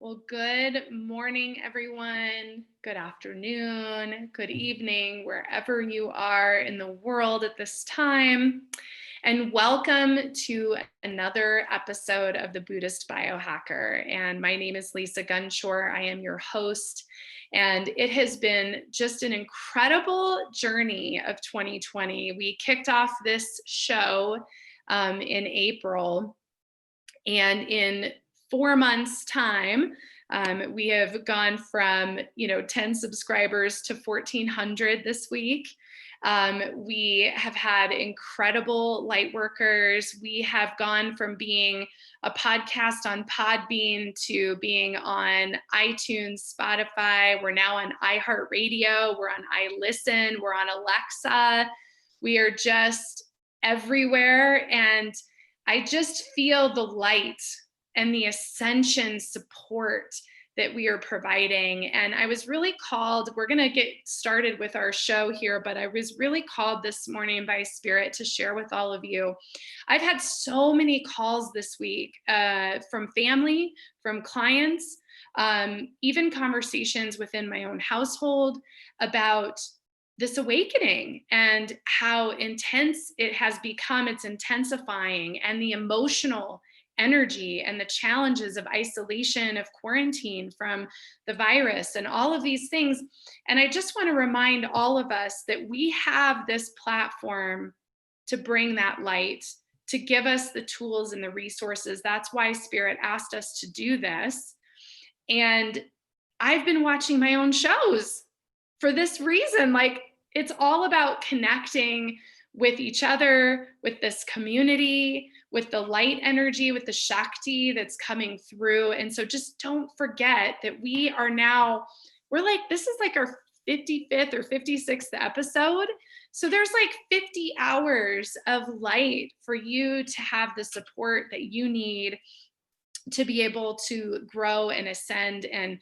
Well, good morning, everyone. Good afternoon, good evening, wherever you are in the world at this time. And welcome to another episode of the Buddhist Biohacker. And my name is Lisa Gunshore. I am your host. And it has been just an incredible journey of 2020. We kicked off this show in April. And in 4 months' time, we have gone from 10 subscribers to 1,400 this week. We have had incredible light workers. We have gone from being a podcast on Podbean to being on iTunes, Spotify. We're now on iHeartRadio. We're on iListen. We're on Alexa. We are just everywhere. And I just feel the light and the ascension support that we are providing. And I was really called, we're going to get started with our show here, but I was really called this morning by Spirit to share with all of you. I've had so many calls this week from family, from clients, even conversations within my own household about this awakening and how intense it has become. It's intensifying, and the emotional energy and the challenges of isolation, of quarantine from the virus and all of these things. And I just want to remind all of us that we have this platform to bring that light, to give us the tools and the resources. That's why Spirit asked us to do this. And I've been watching my own shows for this reason. Like, it's all about connecting with each other, with this community, with the light energy, with the Shakti that's coming through. And so just don't forget that this is like our 55th or 56th episode. So there's like 50 hours of light for you to have the support that you need to be able to grow and ascend and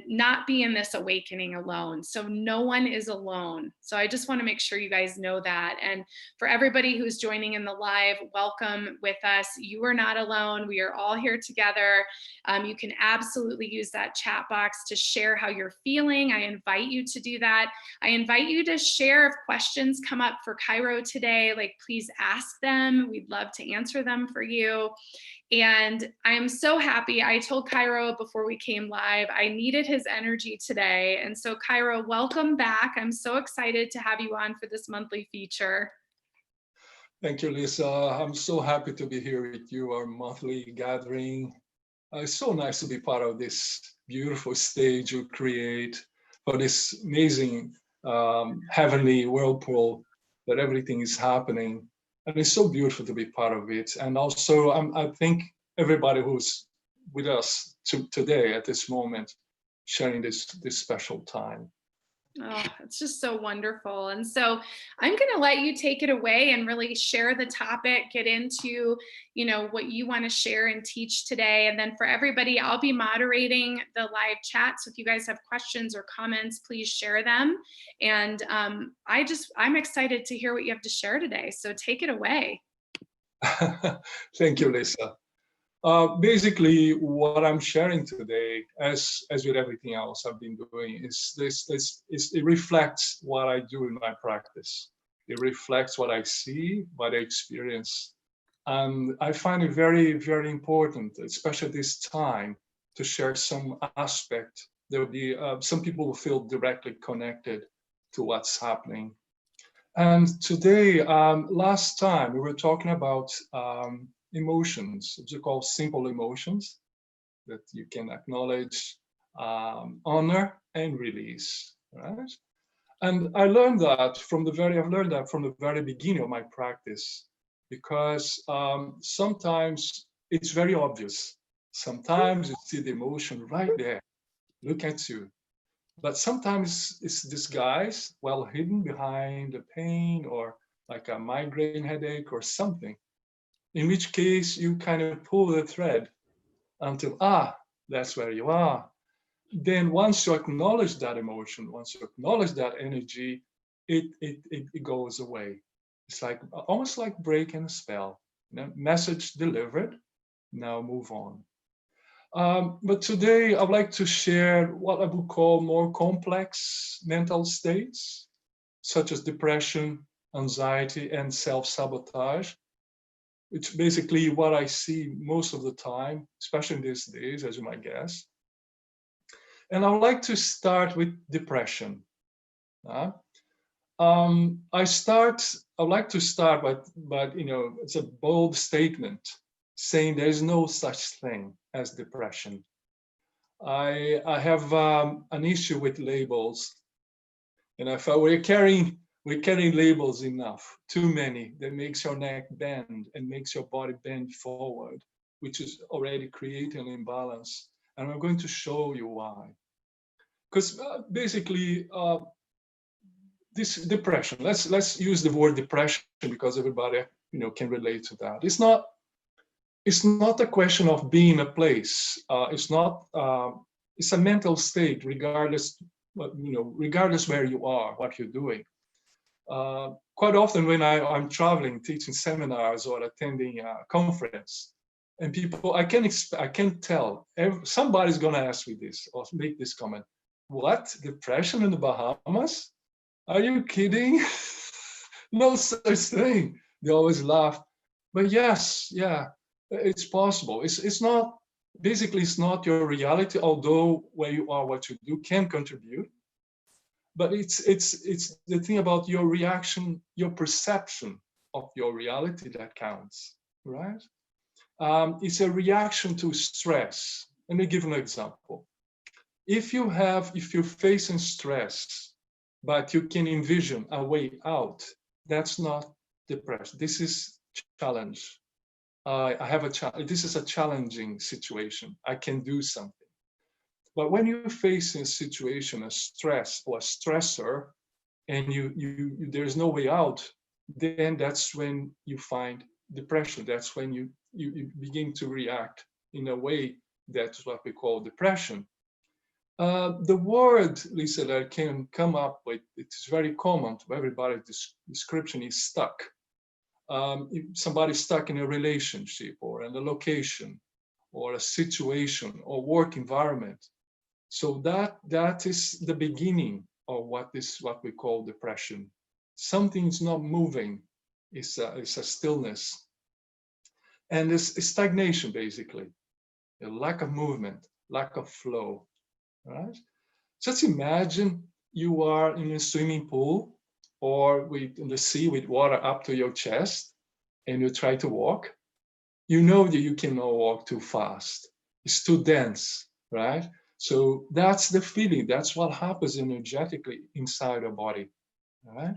not be in this awakening alone. So no one is alone. So I just want to make sure you guys know that. And for everybody who's joining in the live, welcome with us. You are not alone. We are all here together. You can absolutely use that chat box to share how you're feeling. I invite you to do that. I invite you to share if questions come up for Cairo today, like please ask them. We'd love to answer them for you. And I am so happy. I told Cairo before we came live, I needed his energy today. And so Cairo, welcome back. I'm so excited to have you on for this monthly feature. Thank you, Lisa. I'm so happy to be here with you, our monthly gathering. It's so nice to be part of this beautiful stage you create for this amazing heavenly whirlpool that everything is happening. And it's so beautiful to be part of it. And also, I think everybody who's with us today at this moment, sharing this special time. Oh, it's just so wonderful. And so I'm going to let you take it away and really share the topic, get into, what you want to share and teach today. And then for everybody, I'll be moderating the live chat. So if you guys have questions or comments, please share them. And I'm excited to hear what you have to share today. So take it away. Thank you, Lisa. Basically, what I'm sharing today, as with everything else I've been doing, is it reflects what I do in my practice. It reflects what I see, what I experience, and I find it very, very important, especially this time, to share some aspect. There will be some people who feel directly connected to what's happening. And today, last time we were talking about emotions, what you call simple emotions that you can acknowledge, honor, and release, right? And I've learned that from the very beginning of my practice, because sometimes it's very obvious. Sometimes you see the emotion right there, look at you. But sometimes it's disguised, well hidden behind the pain or like a migraine headache or something. In which case you kind of pull the thread until, that's where you are. Then once you acknowledge that emotion, once you acknowledge that energy, it goes away. It's like almost like breaking a spell. Message delivered, now move on. But today I'd like to share what I would call more complex mental states, such as depression, anxiety, and self-sabotage, which basically what I see most of the time, especially in these days, as you might guess. And I would like to start with depression. I'd like to start, but it's a bold statement saying there's no such thing as depression. I have an issue with labels, and I felt we're carrying labels enough, too many, that makes your neck bend and makes your body bend forward, which is already creating an imbalance. And I'm going to show you why. Because basically, this depression. Let's use the word depression because everybody can relate to that. It's not a question of being a place. It's not. It's a mental state, regardless where you are, what you're doing. Quite often when I'm traveling, teaching seminars or attending a conference, and people, I can tell somebody's gonna ask me this or make this comment. What, depression in the Bahamas? Are you kidding? No such thing. They always laugh. But yes, yeah, it's possible. It's not, basically it's not your reality, although where you are, what you do can contribute. But it's the thing about your reaction, your perception of your reality that counts, right? It's a reaction to stress. Let me give an example. If you're facing stress, but you can envision a way out, that's not depression. This is challenge. This is a challenging situation. I can do something. But when you're facing a situation, a stress or a stressor, and there's no way out, then that's when you find depression. That's when you begin to react in a way that's what we call depression. The word, Lisa, that I can come up with, it's very common to everybody's description, is stuck. If somebody's stuck in a relationship or in a location or a situation or work environment. So that is the beginning of what we call depression. Something's not moving. It's a stillness. And it's stagnation, basically. A lack of movement, lack of flow. Right? Just imagine you are in a swimming pool or in the sea with water up to your chest, and you try to walk. You know that you cannot walk too fast. It's too dense, right? So that's the feeling. That's what happens energetically inside our body, right?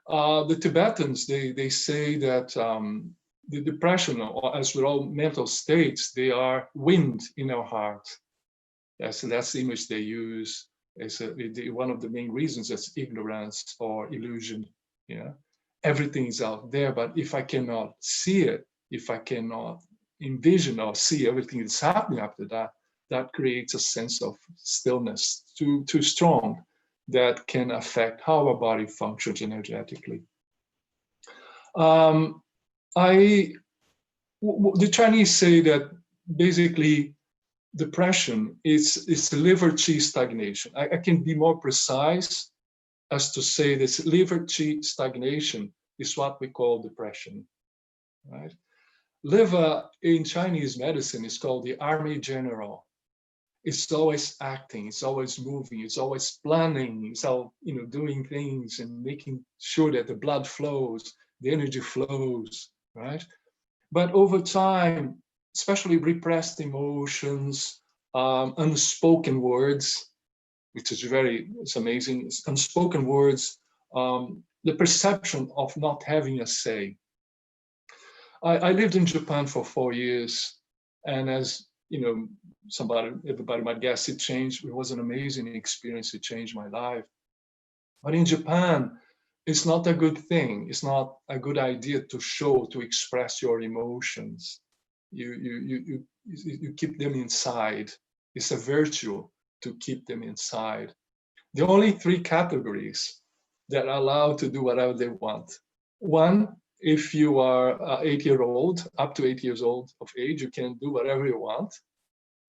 The Tibetans, they say that the depression, or as with all mental states, they are wind in our heart. So that's the image they use as one of the main reasons is ignorance or illusion. Everything is out there, but if I cannot see it, if I cannot envision or see everything that's happening after that, that creates a sense of stillness too strong that can affect how our body functions energetically. The Chinese say that basically depression is liver qi stagnation. I can be more precise as to say this liver qi stagnation is what we call depression, right? Liver in Chinese medicine is called the army general. It's always acting, it's always moving, it's always planning, it's all, doing things and making sure that the blood flows, the energy flows, right? But over time, especially repressed emotions, unspoken words, which is it's amazing. It's unspoken words, the perception of not having a say. I lived in Japan for 4 years, and as everybody might guess, it was an amazing experience. It changed my life. But in Japan, it's not a good thing. It's not a good idea to express your emotions. You keep them inside. It's a virtue to keep them inside. There are only 3 categories that are allowed to do whatever they want. One, if you are 8 years old, up to 8 years old of age, you can do whatever you want.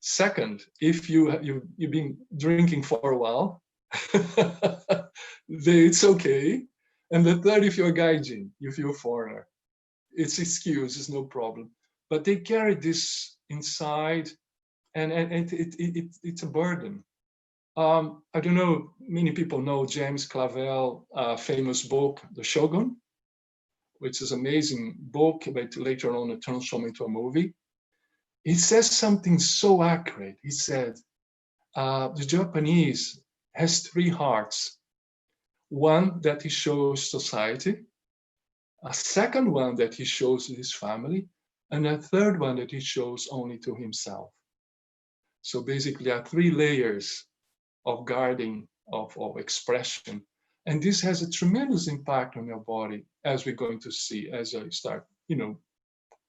Second, if you've been drinking for a while, it's okay. And the third, if you're gaijin, if you're a foreigner, it's excuse, it's no problem. But they carry this inside, and it's a burden. I don't know, many people know James Clavell, famous book, The Shogun, which is an amazing book, but later on it transformed into a movie. He says something so accurate. He said, the Japanese has three hearts. One that he shows society, a second one that he shows his family, and a third one that he shows only to himself. So basically, there are three layers of guarding, of expression. And this has a tremendous impact on your body, as we're going to see as I start,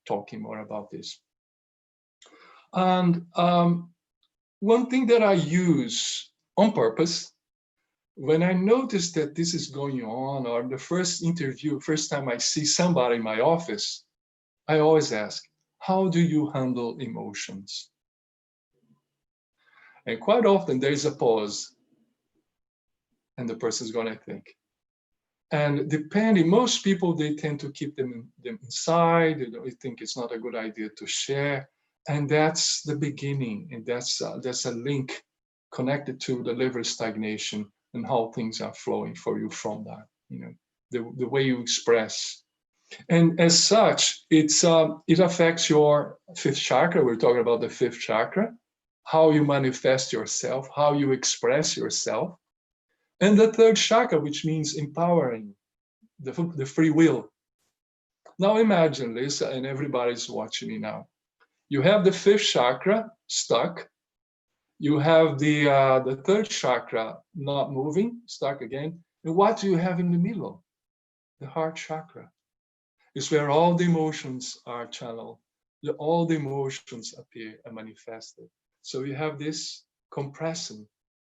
talking more about this. And one thing that I use on purpose, when I notice that this is going on, or the first time I see somebody in my office, I always ask, how do you handle emotions? And quite often there is a pause, and the person's going to think. And depending, most people, they tend to keep them inside. They think it's not a good idea to share. And that's the beginning. And that's a link connected to the liver stagnation and how things are flowing for you from that, the way you express. And as such, it affects your fifth chakra. We're talking about the fifth chakra, how you manifest yourself, how you express yourself. And the third chakra, which means empowering, the free will. Now imagine, Lisa, and everybody's watching me now. You have the fifth chakra stuck. You have the third chakra not moving, stuck again. And what do you have in the middle? The heart chakra. It's where all the emotions are channeled. All the emotions appear and manifested. So you have this compressing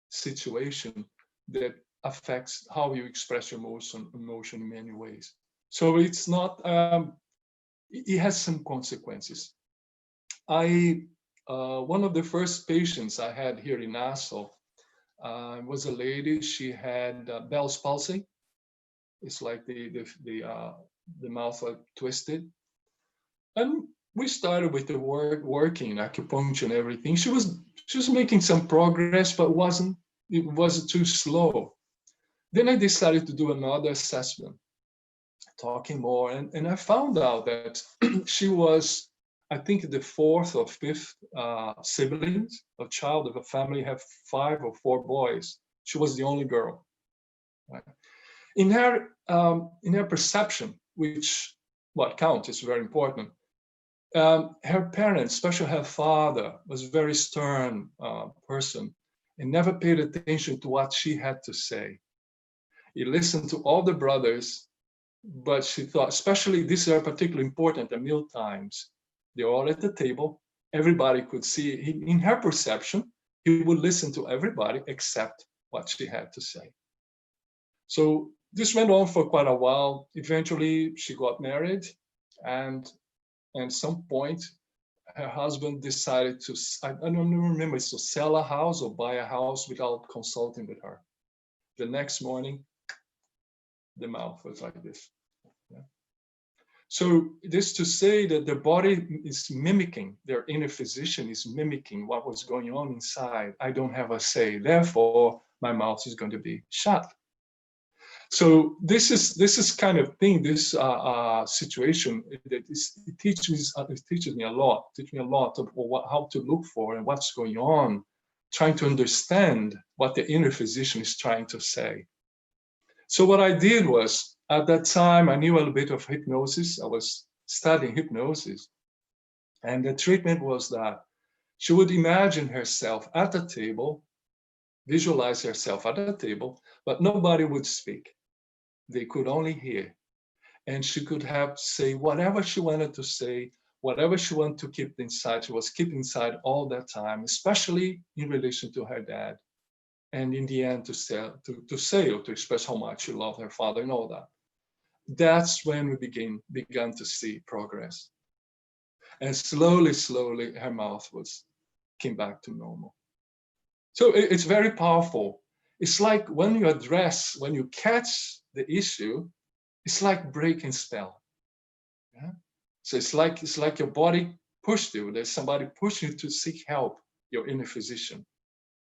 situation that affects how you express your emotion in many ways. So it's not, it has some consequences. One of the first patients I had here in Nassau was a lady. She had Bell's palsy. It's like the mouth twisted. And we started with the working acupuncture and everything. She was making some progress, but it was too slow. Then I decided to do another assessment, talking more, and I found out that she was, I think, the fourth or fifth siblings, a child of a family, have 5 or 4 boys. She was the only girl. Right? In her perception, which what counts is very important. Her parents, especially her father, was a very stern person and never paid attention to what she had to say. He listened to all the brothers, but she thought, especially these are particularly important at meal times. They're all at the table. Everybody could see. In her perception, he would listen to everybody except what she had to say. So this went on for quite a while. Eventually, she got married, and at some point, her husband decided to, I don't remember, to sell a house or buy a house without consulting with her. The next morning, the mouth was like this. Yeah. So this to say that the body is mimicking, their inner physician is mimicking what was going on inside. I don't have a say, therefore my mouth is going to be shut. So this is kind of thing, this situation that it teaches me a lot of how to look for and what's going on, trying to understand what the inner physician is trying to say. So what I did was, at that time, I knew a little bit of hypnosis. I was studying hypnosis. And the treatment was that she would imagine herself at the table, visualize herself at the table, but nobody would speak. They could only hear. And she could have say whatever she wanted to say, whatever she wanted to keep inside, she was keeping inside all that time, especially in relation to her dad. And in the end, to say or to express how much she loved her father and all that. That's when we began to see progress. And slowly, her mouth was came back to normal. So it's very powerful. It's like when you address, when you catch the issue, it's like breaking spell. Yeah? So it's like your body pushed you. There's somebody pushing you to seek help, your inner physician,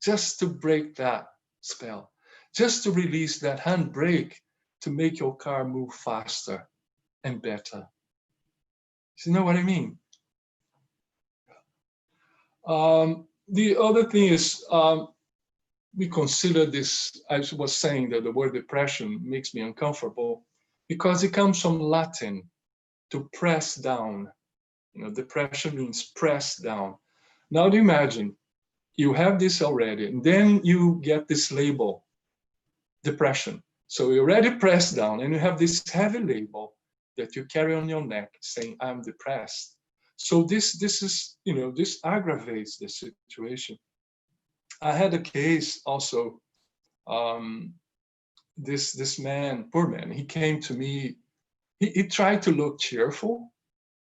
just to break that spell, just to release that handbrake to make your car move faster and better. You know what I mean? The other thing is, we consider this, I was saying that the word depression makes me uncomfortable because it comes from Latin, to press down. You know, depression means press down. Now imagine you have this already, and then you get this label, depression. So you already pressed down, and you have this heavy label that you carry on your neck saying, I'm depressed. So this is, you know, this aggravates the situation. I had a case also, this man, poor man, he came to me, he tried to look cheerful,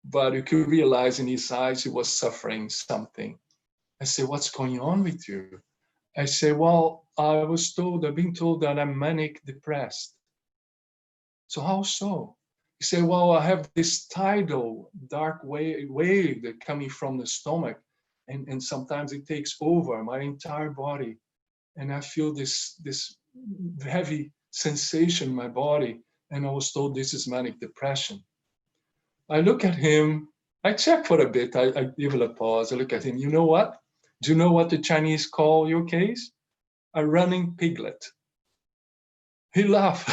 but you could realize in his eyes he was suffering something. I said, what's going on with you? I say, well, I've been told that I'm manic depressed. So how so? He said, well, I have this tidal dark wave that coming from the stomach, and sometimes it takes over my entire body. And I feel this heavy sensation in my body. And I was told this is manic depression. I look at him, I check for a bit, I give it a pause, I look at him, you know what? Do you know what the Chinese call your case? A running piglet. He laughed.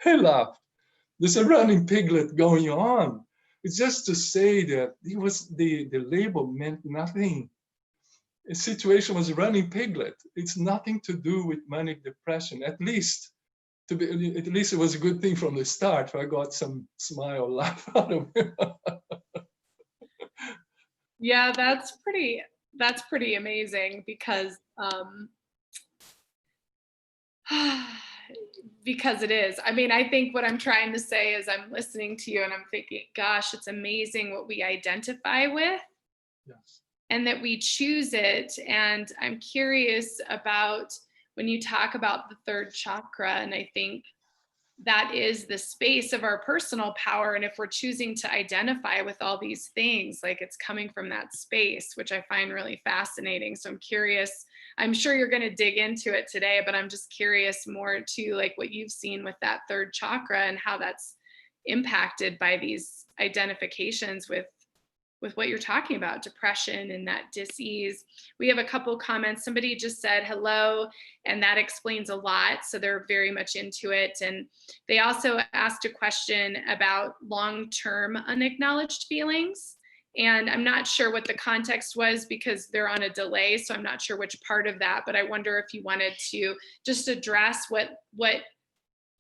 He laughed. There's a running piglet going on. It's just to say that it was the label meant nothing. The situation was running piglet. It's nothing to do with manic depression, at least it was a good thing from the start. I got some smile, laugh out of it. Yeah, that's pretty amazing because because it is. I mean, I think what I'm trying to say is I'm listening to you and I'm thinking, gosh, it's amazing what we identify with. Yes. And that we choose it. And I'm curious about when you talk about the third chakra, and I think that is the space of our personal power. And if we're choosing to identify with all these things, like it's coming from that space, which I find really fascinating. So I'm curious, I'm sure you're going to dig into it today, but I'm just curious more to like what you've seen with that third chakra and how that's impacted by these identifications with what you're talking about, depression and that dis-ease. We have a couple comments. Somebody just said hello, and that explains a lot. So they're very much into it. And they also asked a question about long-term unacknowledged feelings. And I'm not sure what the context was because they're on a delay. So I'm not sure which part of that, but I wonder if you wanted to just address what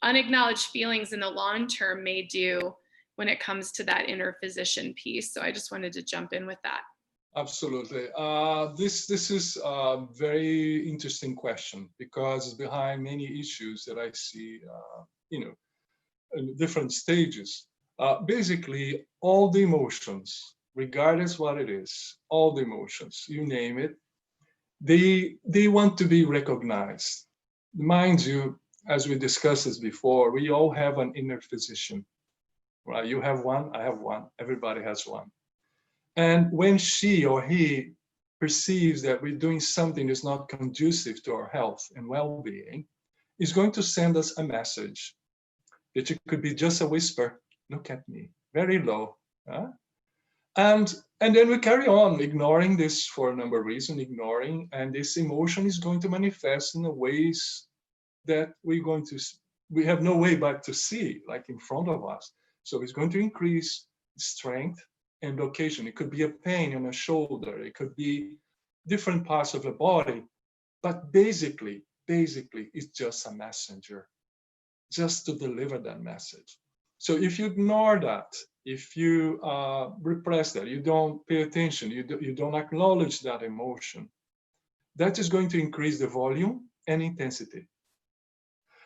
unacknowledged feelings in the long term may do when it comes to that inner physician piece. So I just wanted to jump in with that. Absolutely. This is a very interesting question because it's behind many issues that I see, in different stages. Basically, all the emotions, regardless what it is, all the emotions, you name it, they want to be recognized. Mind you, as we discussed this before, we all have an inner physician. Right? You have one, I have one, everybody has one. And when she or he perceives that we're doing something that's not conducive to our health and well-being, is going to send us a message that it could be just a whisper, look at me, very low. And then we carry on ignoring this for a number of reasons, and this emotion is going to manifest in the ways that we have no way but to see, like in front of us. So it's going to increase strength and location. It could be a pain on a shoulder. It could be different parts of the body. But basically, it's just a messenger, just to deliver that message. So if you ignore that, if you repress that, you don't pay attention, you don't acknowledge that emotion, that is going to increase the volume and intensity.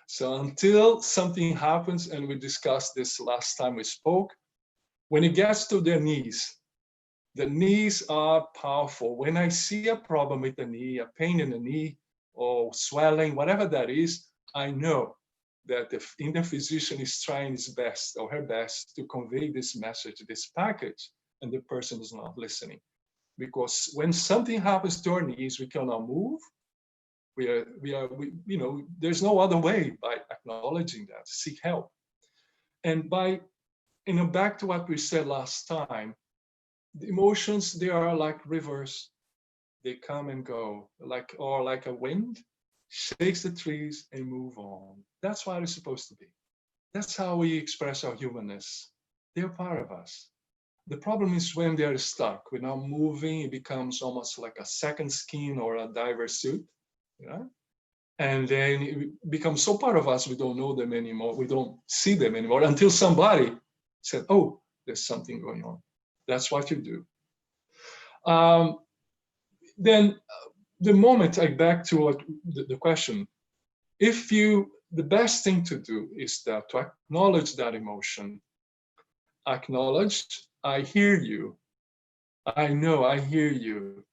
So until something happens, and we discussed this last time we spoke, when it gets to their knees, The knees are powerful. When I see a problem with the knee, a pain in the knee, or swelling, whatever that is, I know that the Indian physician is trying his best or her best to convey this message, this package, and the person is not listening. Because when something happens to our knees, we cannot move. There's no other way by acknowledging that, seek help. And by, back to what we said last time, the emotions, they are like rivers. They come and go, like a wind, shakes the trees and move on. That's what it's supposed to be. That's how we express our humanness. They're part of us. The problem is when they're stuck, we're not moving, it becomes almost like a second skin or a diver suit, and then it becomes so part of us, we don't know them anymore, we don't see them anymore until somebody said, oh, there's something going on. That's what you do. Then the moment I back to the question, the best thing to do is that to acknowledge that emotion, acknowledge, I hear you, I know, I hear you.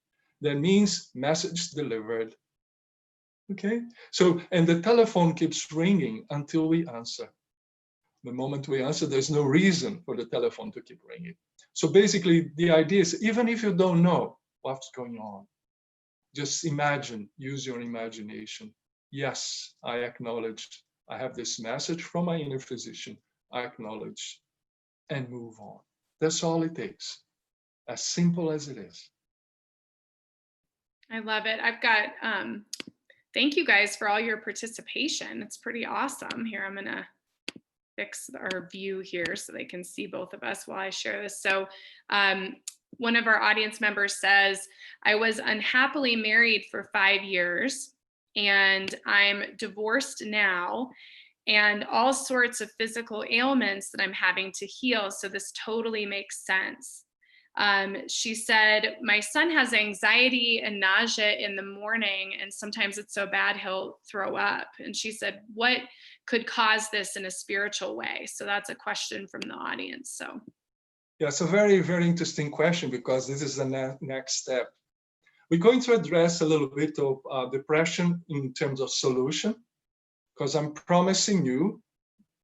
That means message delivered. Okay, so, and the telephone keeps ringing until we answer. The moment we answer, there's no reason for the telephone to keep ringing. So basically, the idea is, even if you don't know what's going on, just imagine, use your imagination. Yes, I acknowledge, I have this message from my inner physician, I acknowledge, and move on. That's all it takes, as simple as it is. I love it. I've got, thank you guys for all your participation. It's pretty awesome. Here, I'm gonna fix our view here so they can see both of us while I share this. So one of our audience members says, I was unhappily married for 5 years and I'm divorced now, and all sorts of physical ailments that I'm having to heal. So this totally makes sense. She said, my son has anxiety and nausea in the morning, and sometimes it's so bad he'll throw up. And she said, what could cause this in a spiritual way? So that's a question from the audience. So yeah, it's a very, very interesting question, because this is the next step. We're going to address a little bit of depression in terms of solution, because I'm promising you,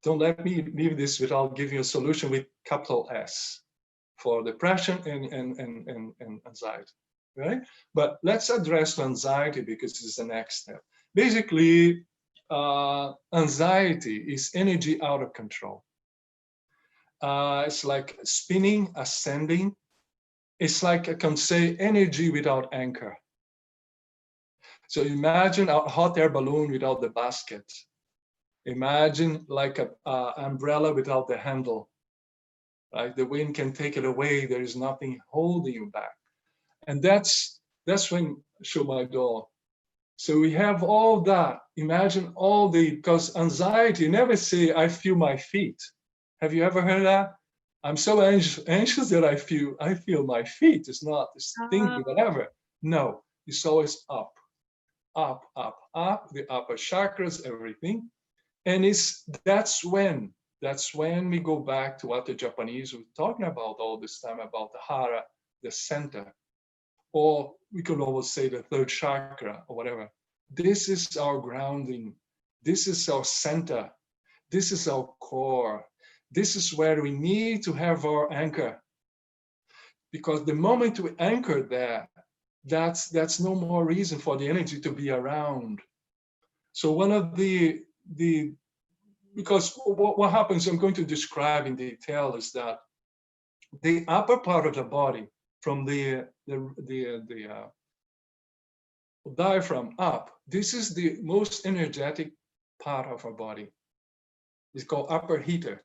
don't let me leave this without giving a solution with capital S for depression and anxiety, right? But let's address anxiety, because it's the next step. Basically, anxiety is energy out of control. It's like spinning, ascending. It's like, I can say, energy without anchor. So imagine a hot air balloon without the basket. Imagine like an umbrella without the handle. Right? The wind can take it away. There is nothing holding you back. And that's when I show my door. So we have all that. Imagine all because anxiety, never say, I feel my feet. Have you ever heard that? I'm so anxious that I feel my feet. It's not this thing, whatever. No, it's always up, up, up, up, the upper chakras, everything. And that's when we go back to what the Japanese were talking about all this time, about the hara, the center, or we could always say the third chakra or whatever. This is our grounding. This is our center. This is our core. This is where we need to have our anchor. Because the moment we anchor there, that's no more reason for the energy to be around. So one of because what happens, I'm going to describe in detail, is that the upper part of the body, from the diaphragm up, this is the most energetic part of our body. It's called upper heater.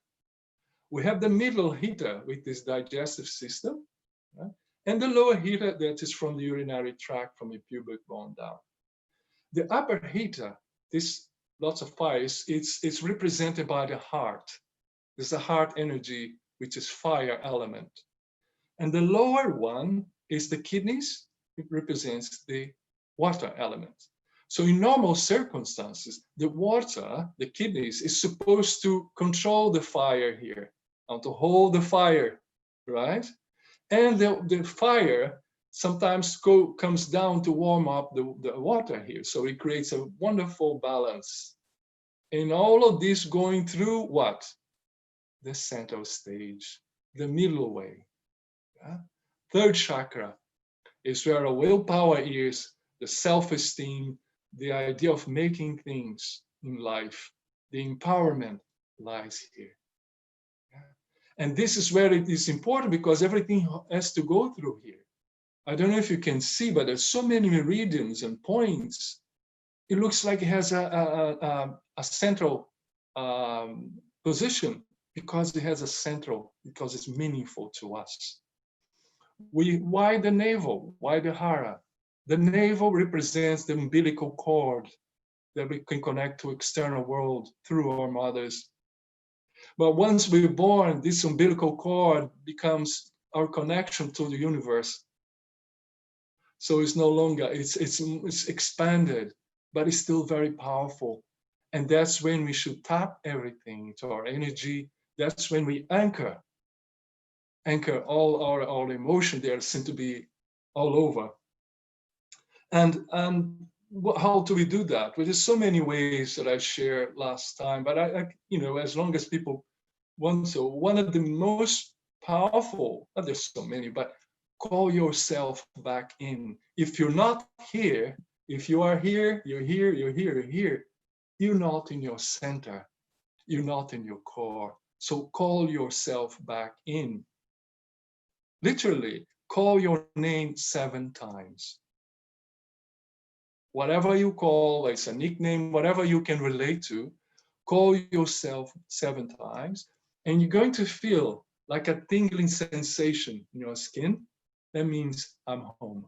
We have the middle heater with this digestive system, right? And the lower heater that is from the urinary tract, from the pubic bone down. The upper heater, this lots of fire, it's represented by the heart. There's the heart energy, which is fire element. And the lower one is the kidneys. It represents the water element. So in normal circumstances, the water, the kidneys, is supposed to control the fire here, and to hold the fire, right? And the fire sometimes comes down to warm up the water here. So it creates a wonderful balance. And all of this going through what? The central stage, the middle way. Yeah? Third chakra is where our willpower is, the self-esteem, the idea of making things in life, the empowerment lies here. Yeah? And this is where it is important because everything has to go through here. I don't know if you can see, but there's so many meridians and points. It looks like it has a central position because it has a central, because it's meaningful to us. Why the navel? Why the hara? The navel represents the umbilical cord that we can connect to external world through our mothers. But once we're born, this umbilical cord becomes our connection to the universe. So it's no longer, it's expanded, but it's still very powerful. And that's when we should tap everything to our energy. That's when we anchor all our emotion there seem to be all over. And how do we do that? Well, there's so many ways that I shared last time, but I as long as people want to, one of the most powerful, there's so many, but call yourself back in. If you're not here, if you are here, you're here, you're here, you're here, you're not in your center, you're not in your core. So call yourself back in. Literally, call your name 7 times. Whatever you call, it's a nickname, whatever you can relate to, call yourself 7 times, and you're going to feel like a tingling sensation in your skin. That means I'm home.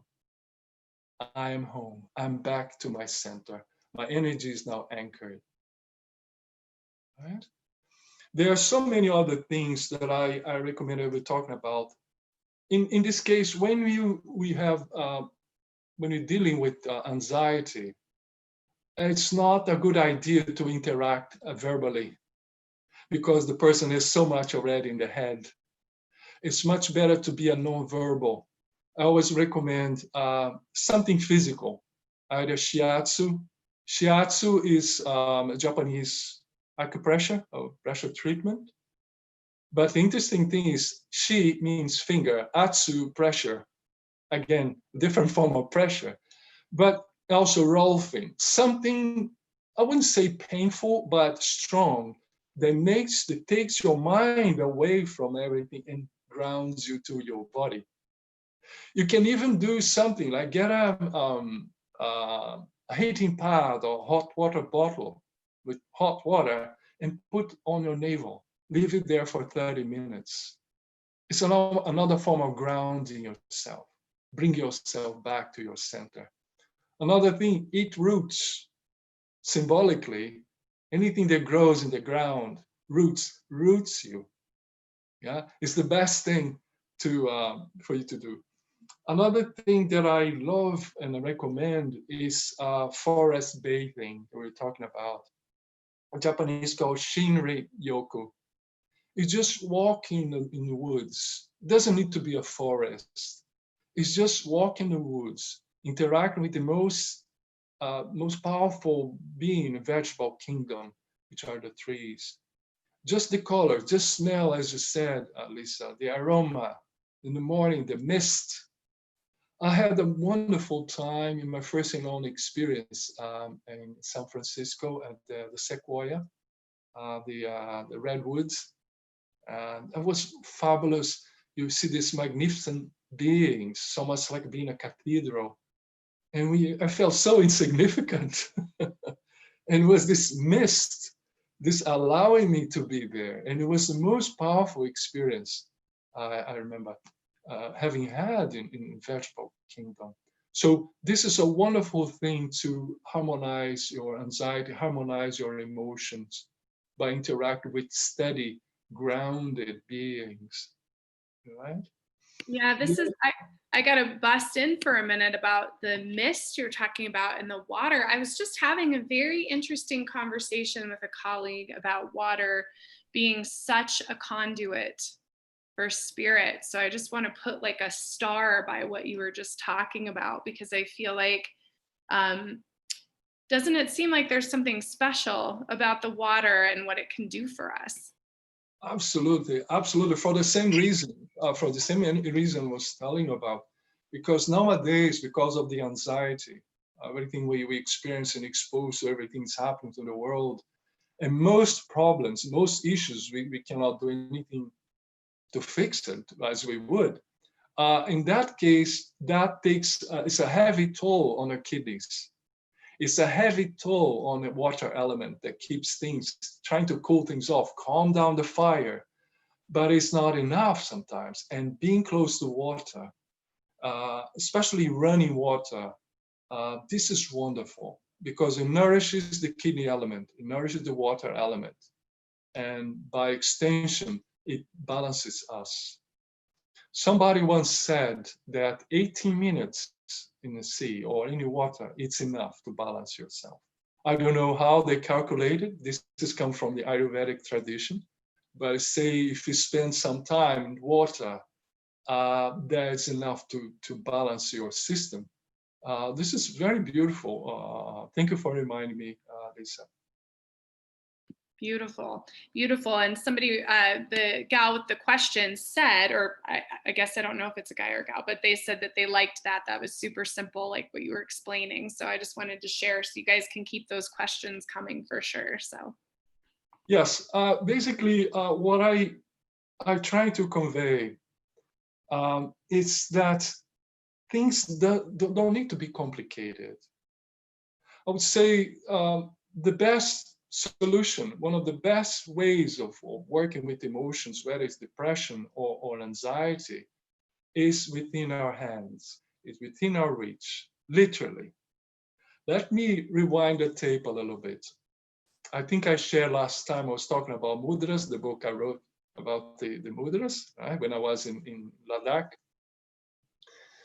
I am home. I'm back to my center. My energy is now anchored. Right? There are so many other things that I recommend we're talking about. In this case, when you're dealing with anxiety, it's not a good idea to interact verbally because the person has so much already in the head. It's much better to be a non-verbal. I always recommend something physical, either shiatsu. Shiatsu is a Japanese acupressure or pressure treatment. But the interesting thing is, shi means finger, atsu, pressure. Again, different form of pressure. But also rolfing, something, I wouldn't say painful, but strong, that takes your mind away from everything and grounds you to your body. You can even do something like get a heating pad or hot water bottle with hot water and put on your navel. Leave it there for 30 minutes. It's another form of grounding yourself. Bring yourself back to your center. Another thing, eat roots. Symbolically, anything that grows in the ground, roots you. Yeah, it's the best thing for you to do. Another thing that I love and I recommend is forest bathing that we're talking about. In Japanese called Shinri Yoku. It's just walking in the woods. It doesn't need to be a forest. It's just walk in the woods, interacting with the most powerful being in the vegetable kingdom, which are the trees. Just the color, just smell, as you said, Lisa, the aroma in the morning, the mist. I had a wonderful time in my first and only experience in San Francisco at the Sequoia, the redwoods. And it was fabulous. You see these magnificent beings, so much like being a cathedral. And I felt so insignificant. And it was this mist, this allowing me to be there. And it was the most powerful experience I remember having had in vegetable kingdom. So this is a wonderful thing to harmonize your anxiety, harmonize your emotions by interacting with steady, grounded beings, right? Yeah, I gotta bust in for a minute about the mist you're talking about in the water. I was just having a very interesting conversation with a colleague about water being such a conduit for spirit. So I just want to put like a star by what you were just talking about, because I feel like, doesn't it seem like there's something special about the water and what it can do for us? Absolutely, absolutely. For the same reason, I was telling you about, because nowadays, because of the anxiety, everything we experience and expose to everything's happening to the world, and most problems, most issues, we cannot do anything to fix it as we would. In that case, that takes it's a heavy toll on our kidneys. It's a heavy toll on the water element that keeps things, trying to cool things off, calm down the fire, but it's not enough sometimes. And being close to water, especially running water, this is wonderful because it nourishes the kidney element, it nourishes the water element, and by extension, it balances us. Somebody once said that 18 minutes in the sea or any water, it's enough to balance yourself. I don't know how they calculated. This has come from the Ayurvedic tradition, but say if you spend some time in water, that's enough to balance your system. This is very beautiful. Thank you for reminding me, Lisa. Beautiful, beautiful. And somebody, the gal with the question said, or I guess I don't know if it's a guy or a gal, but they said that they liked that. That was super simple, like what you were explaining. So I just wanted to share so you guys can keep those questions coming for sure. So. Yes, basically what I try to convey is that things don't need to be complicated. I would say the best solution, one of the best ways of working with emotions, whether it's depression or anxiety, is within our hands, is within our reach, literally. Let me rewind the tape a little bit. I think I shared last time I was talking about Mudras, the book I wrote about the Mudras, right, when I was in Ladakh.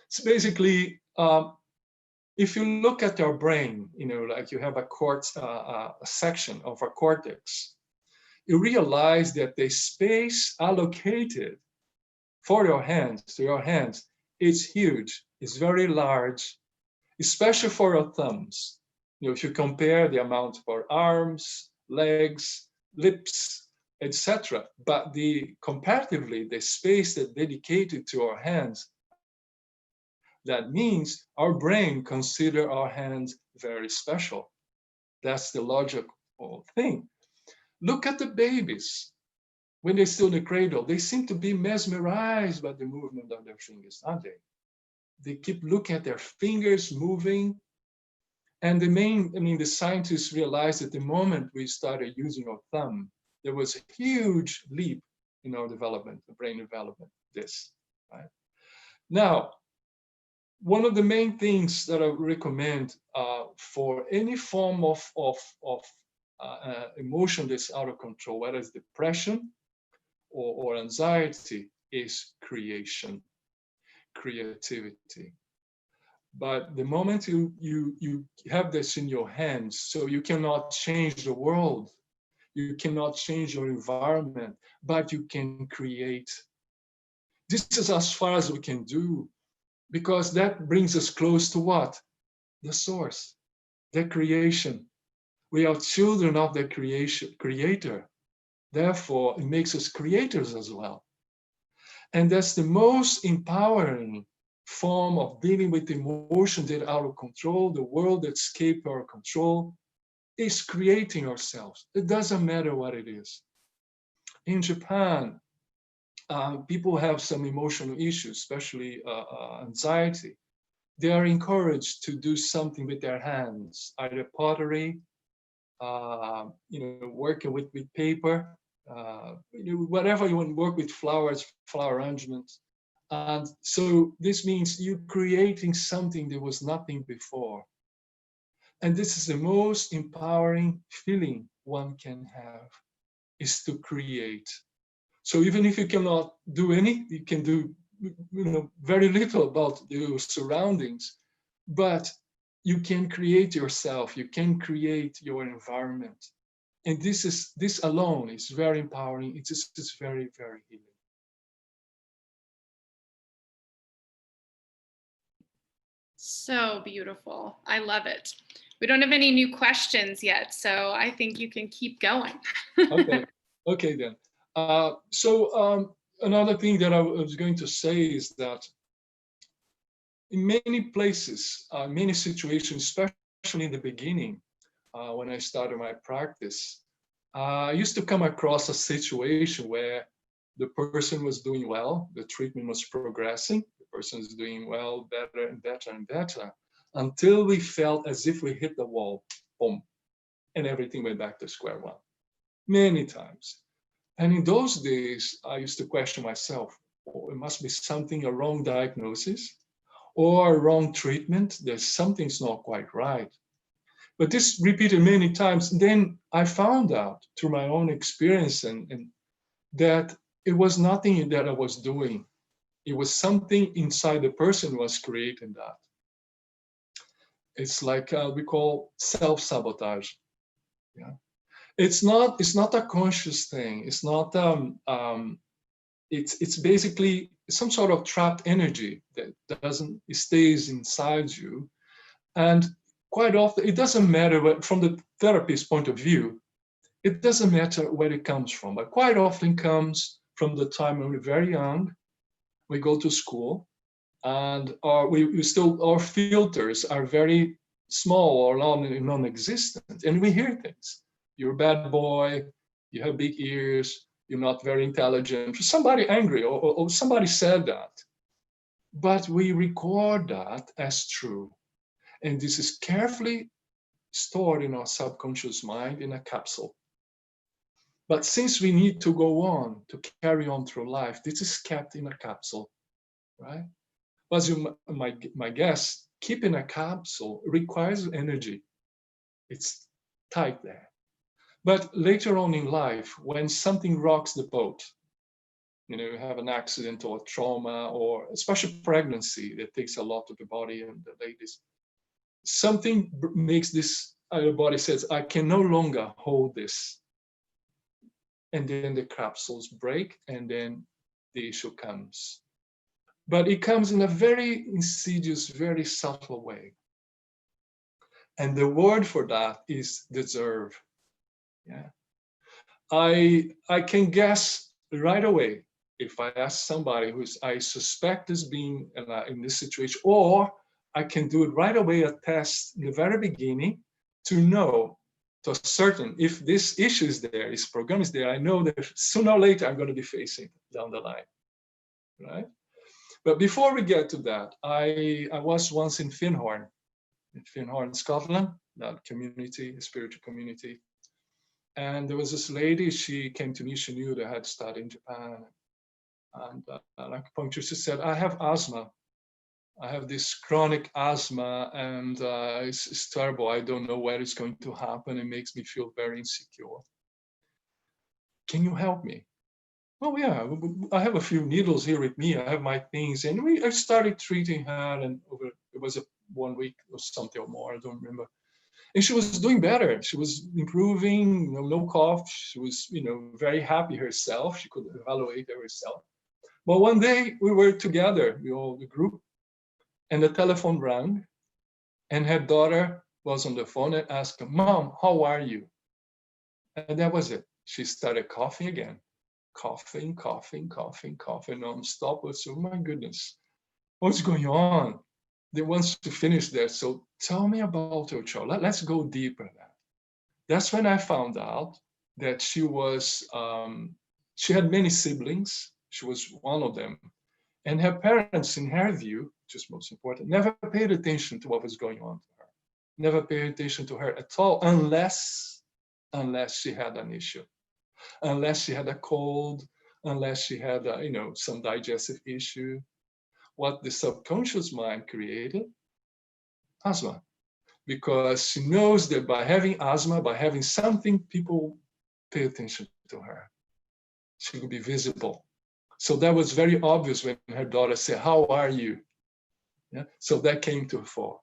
It's basically, if you look at your brain, like you have a section of a cortex, you realize that the space allocated for your hands, to your hands, is huge, it's very large, especially for your thumbs. If you compare the amount for arms, legs, lips, etc. But comparatively, the space that's dedicated to our hands, that means our brain consider our hands very special. That's the logical thing. Look at the babies. When they're still in the cradle, they seem to be mesmerized by the movement of their fingers, aren't they? They keep looking at their fingers moving. And the scientists realized that the moment we started using our thumb, there was a huge leap in our development, the brain development, right? Now, one of the main things that I recommend for any form of emotion that's out of control, whether it's depression or anxiety, is creativity. But the moment you have this in your hands, so you cannot change the world, you cannot change your environment, but you can create. This is as far as we can do, because that brings us close to what? The source, the creation. We are children of the creator. Therefore, it makes us creators as well. And that's the most empowering form of dealing with emotions that are out of control, the world that escapes our control, is creating ourselves. It doesn't matter what it is. In Japan, people have some emotional issues, especially anxiety. They are encouraged to do something with their hands, either pottery, working with paper, whatever you want to work with, flowers, flower arrangements. And so this means you creating something there was nothing before. And this is the most empowering feeling one can have, is to create. So even if you cannot do any, you can do very little about your surroundings, but you can create yourself, you can create your environment. And this alone is very empowering. It is very, very healing. So beautiful. I love it. We don't have any new questions yet, so I think you can keep going. Okay, okay then. Another thing that I was going to say is that in many places, many situations, especially in the beginning, when I started my practice, I used to come across a situation where the person was doing well, the treatment was progressing, the person is doing well, better and better and better, until we felt as if we hit the wall, boom, and everything went back to square one, many times. And in those days, I used to question myself, oh, it must be something, a wrong diagnosis or a wrong treatment. There's something's not quite right. But this repeated many times, then I found out through my own experience and that it was nothing that I was doing. It was something inside the person was creating that. It's like we call self-sabotage. Yeah, it's not a conscious thing. It's not. It's basically some sort of trapped energy that doesn't, it stays inside you, and quite often it doesn't matter from the therapist point of view. It doesn't matter where it comes from, but quite often comes from the time when we're very young. We go to school, and our filters are very small or non-existent, and we hear things. You're a bad boy. You have big ears. You're not very intelligent. Somebody angry, or somebody said that, but we record that as true, and this is carefully stored in our subconscious mind in a capsule. But since we need to go on to carry on through life, this is kept in a capsule, right? As you my guess, keeping a capsule requires energy. It's tight there. But later on in life, when something rocks the boat, you have an accident or trauma, or especially pregnancy that takes a lot of the body and the ladies, something makes this, the body says, I can no longer hold this. And then the capsules break, and then the issue comes. But it comes in a very insidious, very subtle way. And the word for that is deserve. Yeah. I can guess right away if I ask somebody I suspect is being in this situation, or I can do it right away, a test in the very beginning to know, to certain if this issue is there, this program is there, I know that sooner or later I'm going to be facing down the line, right? But before we get to that, I was once in Findhorn, Scotland, that community, a spiritual community. And there was this lady, she came to me, she knew that I had studied in Japan. And an acupuncturist said, I have asthma. I have this chronic asthma, and it's terrible. I don't know where it's going to happen. It makes me feel very insecure. Can you help me? Oh yeah, I have a few needles here with me. I have my things, and I started treating her, and it was 1 week or something or more. I don't remember. And she was doing better. She was improving. No cough. She was, very happy herself. She could evaluate herself. But one day we were together, the group, and the telephone rang, and her daughter was on the phone and asked her, Mom, how are you? And that was it. She started coughing again. Coughing, nonstop. So, oh my goodness, what's going on? They want to finish there. So tell me about your child. Let's go deeper now. That's when I found out that she had many siblings. She was one of them. And her parents, in her view, which is most important, never paid attention to what was going on to her. Never paid attention to her at all, unless she had an issue, unless she had a cold, unless she had, some digestive issue. What the subconscious mind created? Asthma. Because she knows that by having asthma, by having something, people pay attention to her. She could be visible. So that was very obvious when her daughter said, how are you? Yeah? So that came to the fore.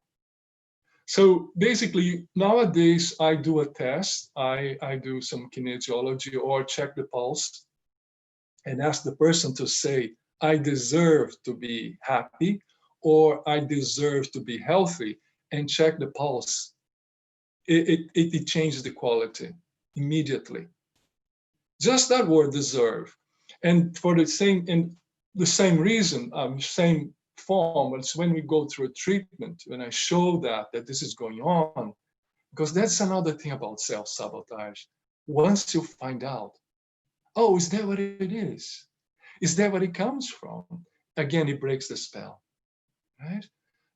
So basically, nowadays, I do a test. I do some kinesiology or check the pulse and ask the person to say, I deserve to be happy, or I deserve to be healthy, and check the pulse, it changes the quality immediately. Just that word, deserve. And for the same reason, same form, it's when we go through a treatment, when I show that this is going on, because that's another thing about self-sabotage. Once you find out, oh, is that what it is? Is that what it comes from? Again, it breaks the spell, right?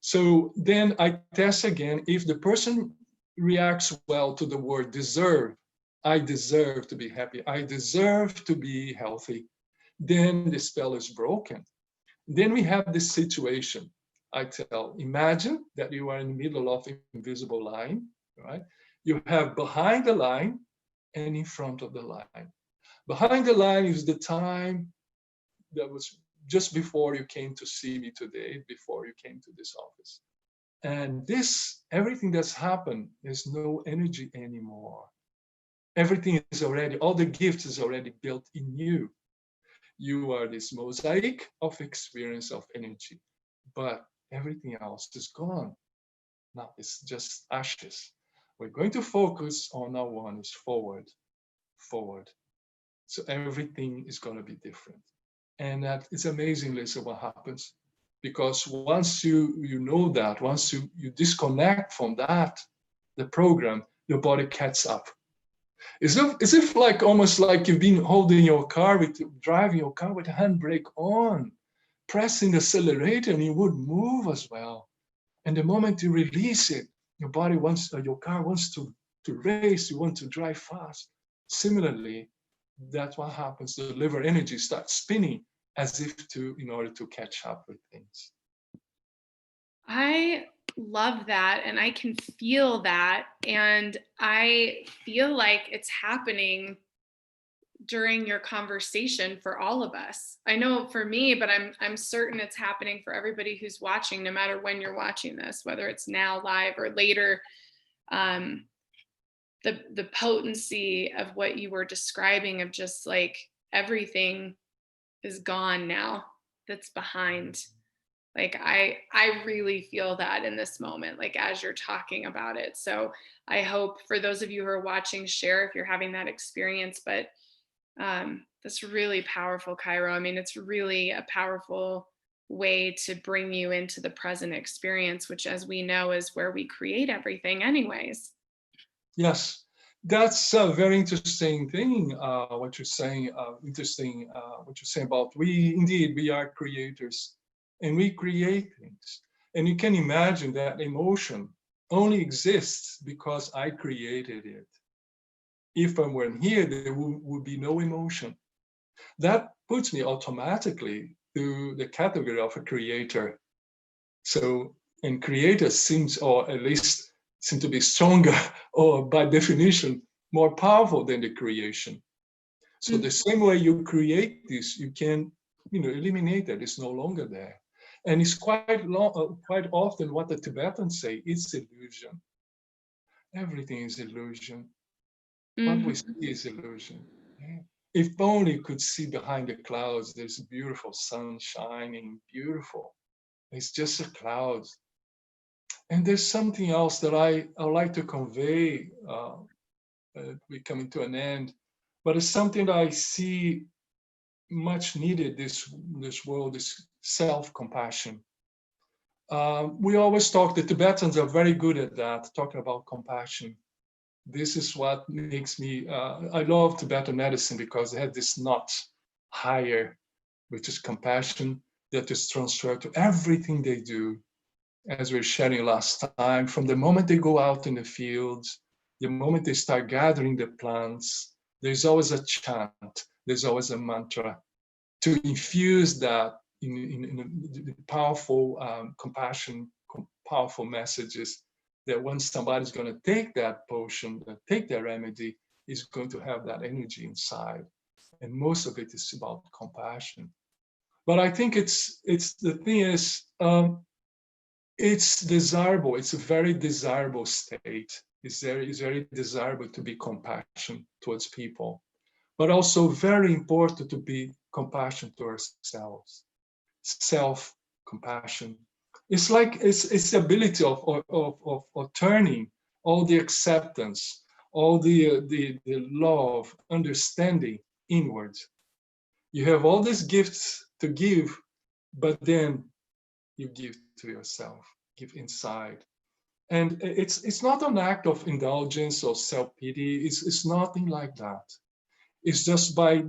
So then I test again. If the person reacts well to the word deserve, I deserve to be happy, I deserve to be healthy, then the spell is broken. Then we have this situation. I tell, imagine that you are in the middle of an invisible line, right? You have behind the line and in front of the line. Behind the line is the time that was just before you came to see me today, before you came to this office. And this, everything that's happened, there's no energy anymore. Everything is already, all the gifts is already built in you. You are this mosaic of experience of energy, but everything else is gone. Now it's just ashes. We're going to focus on our one is forward, forward. So everything is going to be different. And that it's amazing, Lisa, what happens. Because once you know that, once you disconnect from that, the program, your body catches up. It's if like almost like you've been holding your car, driving your car with the handbrake on, pressing the accelerator, and it would move as well. And the moment you release it, your body wants, your car wants to race, you want to drive fast. Similarly, that's what happens. The liver energy starts spinning as if in order to catch up with things. I love that. And I can feel that. And I feel like it's happening during your conversation for all of us. I know for me, but I'm certain it's happening for everybody who's watching, no matter when you're watching this, whether it's now live or later. The potency of what you were describing, of just like everything is gone now that's behind. Like I really feel that in this moment, like as you're talking about it. So I hope for those of you who are watching, share if you're having that experience. But that's really powerful, Cairo. I mean, it's really a powerful way to bring you into the present experience, which, as we know, is where we create everything anyways. Yes, that's a very interesting thing, what you're saying, what you're saying about we are creators and we create things. And you can imagine that emotion only exists because I created it. If I weren't here, there would be no emotion. That puts me automatically to the category of a creator. So, and creator seems, or at least seem to be stronger, or by definition, more powerful than the creation. So the same way you create this, you can, eliminate that. It's no longer there. And it's quite often what the Tibetans say, it's illusion. Everything is illusion. What we see is illusion. Yeah. If only you could see behind the clouds, there's a beautiful sun shining, beautiful. It's just a cloud. And there's something else that I like to convey. We're coming to an end, but it's something that I see much needed this world, is self-compassion. We always talk, the Tibetans are very good at that, talking about compassion. This is what makes me, I love Tibetan medicine because they have this knot higher, which is compassion, that is transferred to everything they do. As we were sharing last time, from the moment they go out in the fields, the moment they start gathering the plants, there's always a chant, there's always a mantra to infuse that in powerful compassion, powerful messages, that when somebody's going to take that potion, take that remedy, is going to have that energy inside. And most of it is about compassion. But I think the thing is, it's desirable. It's a very desirable state. It's very desirable to be compassionate towards people, but also very important to be compassionate to ourselves. Self-compassion. It's like it's the ability of turning all the acceptance, all the love, understanding inwards. You have all these gifts to give, but then you give to yourself, give inside. And it's not an act of indulgence or self-pity. It's nothing like that. It's just by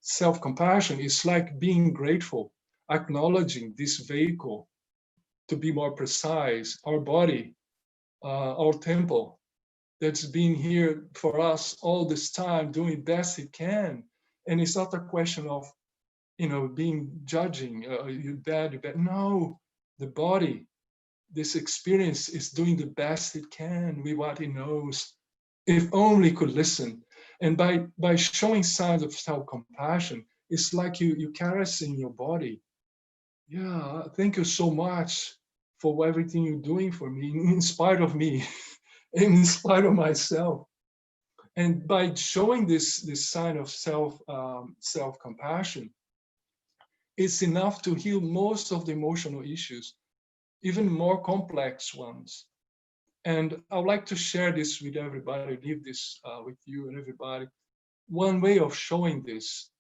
self-compassion. It's like being grateful, acknowledging this vehicle, to be more precise, our body, our temple that's been here for us all this time, doing best it can. And it's not a question of, being judging, you bad, you bad. No, the body, this experience is doing the best it can with what it knows. If only it could listen. And by showing signs of self-compassion, it's like you caressing your body. Yeah, thank you so much for everything you're doing for me, in spite of me, and in spite of myself. And by showing this sign of self-compassion, it's enough to heal most of the emotional issues, even more complex ones. And I would like to share this with everybody, leave this with you and everybody. One way of showing this,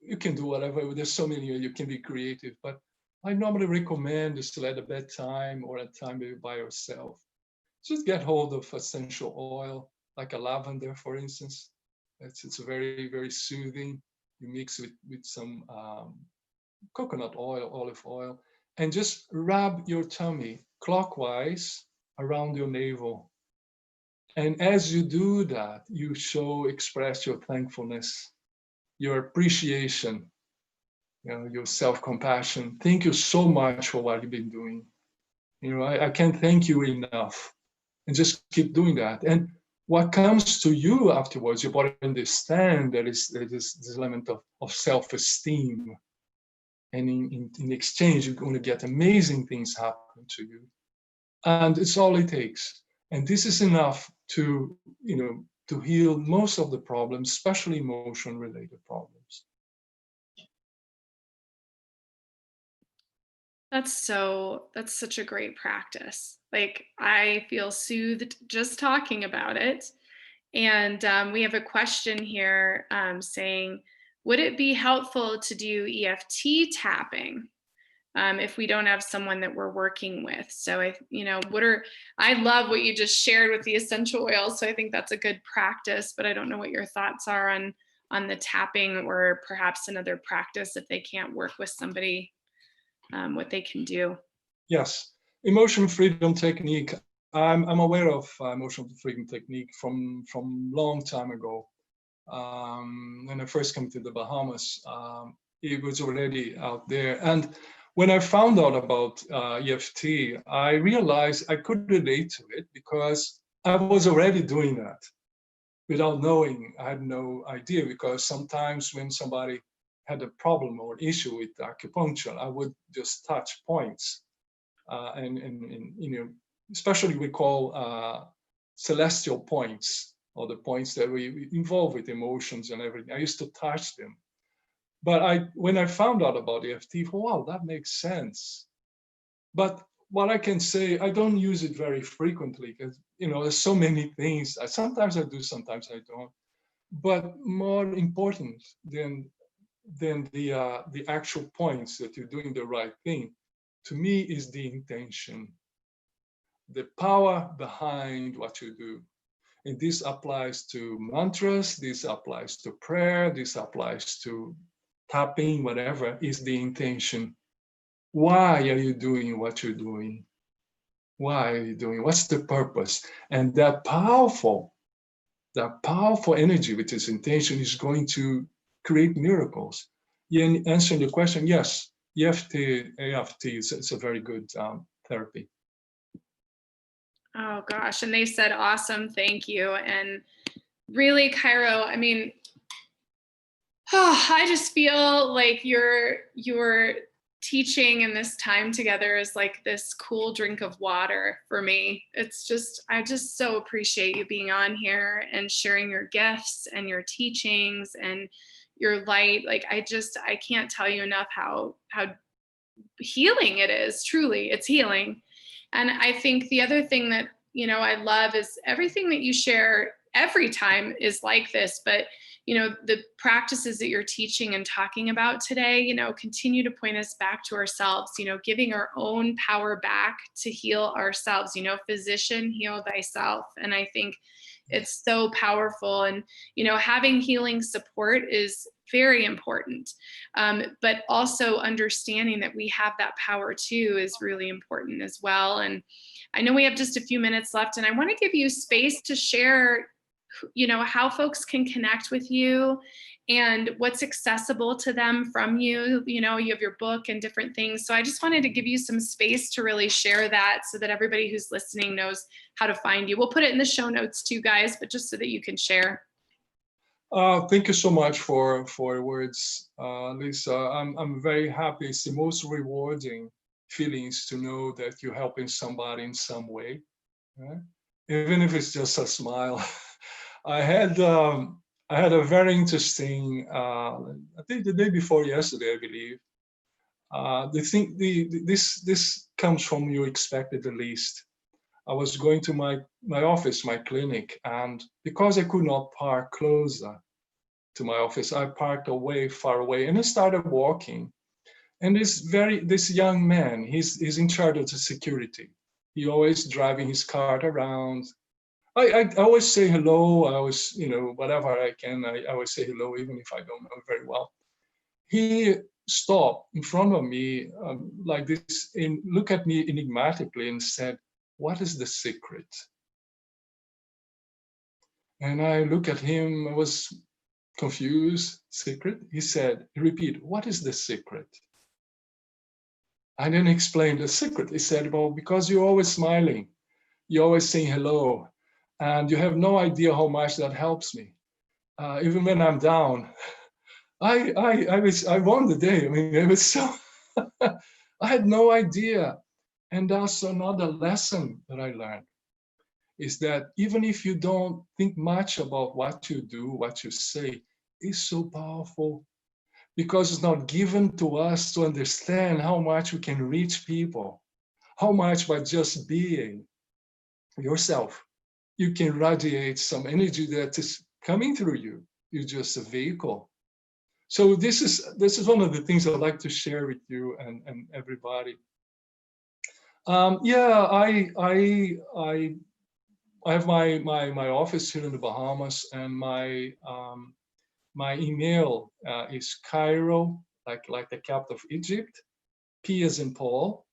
you can do whatever, there's so many, you can be creative, but I normally recommend is to at a bedtime or at time maybe by yourself. Just get hold of essential oil, like a lavender, for instance. It's very, very soothing. You mix it with some coconut oil, olive oil, and just rub your tummy clockwise around your navel. And as you do that, you express your thankfulness, your appreciation, your self-compassion. Thank you so much for what you've been doing. I can't thank you enough. And just keep doing that. And what comes to you afterwards, your body understand there is this element of self-esteem. And in exchange, you're going to get amazing things happen to you. And it's all it takes. And this is enough to heal most of the problems, especially emotion-related problems. That's such a great practice. Like, I feel soothed just talking about it. And we have a question here saying, would it be helpful to do EFT tapping if we don't have someone that we're working with? So I love what you just shared with the essential oils. So I think that's a good practice, but I don't know what your thoughts are on the tapping, or perhaps another practice if they can't work with somebody, what they can do. Yes, emotion freedom technique. I'm aware of emotional freedom technique from long time ago. When I first came to the Bahamas, it was already out there. And when I found out about EFT, I realized I could relate to it because I was already doing that without knowing. I had no idea, because sometimes when somebody had a problem or issue with acupuncture, I would just touch points. And especially we call celestial points, or the points that we involve with emotions and everything. I used to touch them. But when I found out about EFT, wow, that makes sense. But what I can say, I don't use it very frequently because there's so many things. Sometimes I do, sometimes I don't. But more important than the actual points that you're doing the right thing, to me, is the intention, the power behind what you do. And this applies to mantras, this applies to prayer, this applies to tapping, whatever is the intention. Why are you doing what you're doing? Why are you doing? What's the purpose? And that powerful energy with this intention is going to create miracles. In answering the question, yes, EFT is a very good therapy. Oh gosh, and they said awesome, thank you. And really, Cairo, I mean, I just feel like your teaching and this time together is like this cool drink of water for me. I just so appreciate you being on here and sharing your gifts and your teachings and your light. Like, I can't tell you enough how healing it is. Truly, it's healing. And I think the other thing that, I love is everything that you share every time is like this, but the practices that you're teaching and talking about today, continue to point us back to ourselves, giving our own power back to heal ourselves, physician, heal thyself. And I think it's so powerful. And, having healing support is very important. But also understanding that we have that power too is really important as well. And I know we have just a few minutes left, and I want to give you space to share how folks can connect with you and what's accessible to them from you. You have your book and different things. So I just wanted to give you some space to really share that so that everybody who's listening knows how to find you. We'll put it in the show notes too, guys, but just so that you can share. Thank you so much for your words, Lisa. I'm very happy. It's the most rewarding feelings to know that you're helping somebody in some way, right? Even if it's just a smile. I had a very interesting, I think the day before yesterday, I believe. This comes from you expected the least. I was going to my office, my clinic, and because I could not park closer to my office, I parked far away, and I started walking. And this young man, he's in charge of the security. He always driving his car around. I always say hello. I always, whatever I can, I always say hello, even if I don't know very well. He stopped in front of me like this and looked at me enigmatically and said, "What is the secret?" And I look at him, I was confused. Secret? He repeat, "What is the secret?" I didn't explain the secret. He said, "Well, because you're always smiling, you're always saying hello, and you have no idea how much that helps me. Even when I'm down, I won the day. I mean, it was so, I had no idea." And that's another lesson that I learned, is that even if you don't think much about what you do, what you say, it's so powerful, because it's not given to us to understand how much we can reach people, how much by just being yourself, you can radiate some energy that is coming through you. You're just a vehicle. So this is one of the things I'd like to share with you and everybody. Yeah, I have my office here in the Bahamas, and my email is Cairo, like the capital of Egypt, P as in Paul,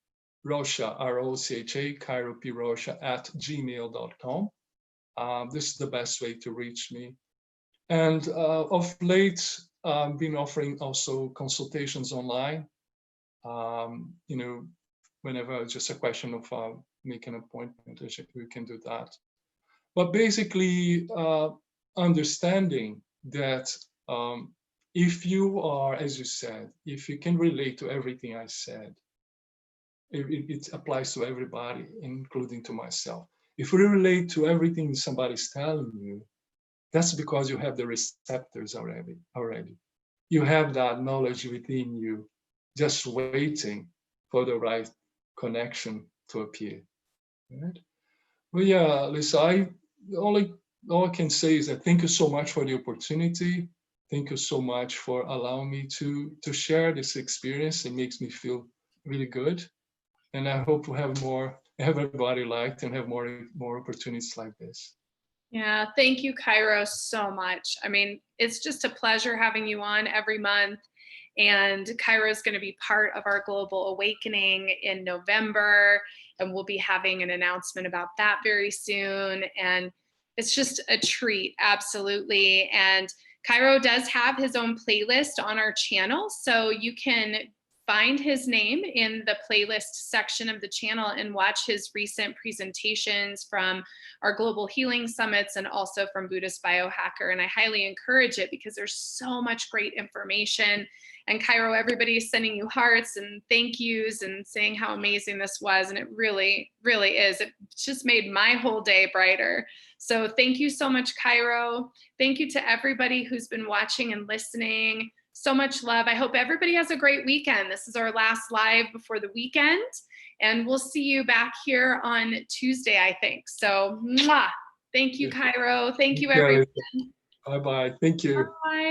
Rocha, R-O-C-H-A, Cairo P Rocha @gmail.com. This is the best way to reach me. And of late, I've been offering also consultations online. Whenever it's just a question of making an appointment, we can do that. But basically, understanding that if you are, as you said, if you can relate to everything I said, it applies to everybody, including to myself. If we relate to everything somebody's telling you, that's because you have the receptors already. You have that knowledge within you, just waiting for the right connection to appear. Right? But yeah, Lisa, all I can say is that thank you so much for the opportunity. Thank you so much for allowing me to share this experience. It makes me feel really good. And I hope to have everybody liked and have more opportunities like this. Yeah, thank you, Cairo, so much. I mean, it's just a pleasure having you on every month. And Cairo is going to be part of our Global Awakening in November. And we'll be having an announcement about that very soon. And it's just a treat, absolutely. And Cairo does have his own playlist on our channel. So you can find his name in the playlist section of the channel and watch his recent presentations from our global healing summits and also from Buddhist Biohacker. And I highly encourage it because there's so much great information. And Cairo, everybody's sending you hearts and thank yous and saying how amazing this was. And it really, really is. It just made my whole day brighter. So thank you so much, Cairo. Thank you to everybody who's been watching and listening. So much love. I hope everybody has a great weekend. This is our last live before the weekend, and we'll see you back here on Tuesday, I think. So, mwah. Thank you, Cairo. Thank you, everyone. Bye-bye. Thank you. Bye.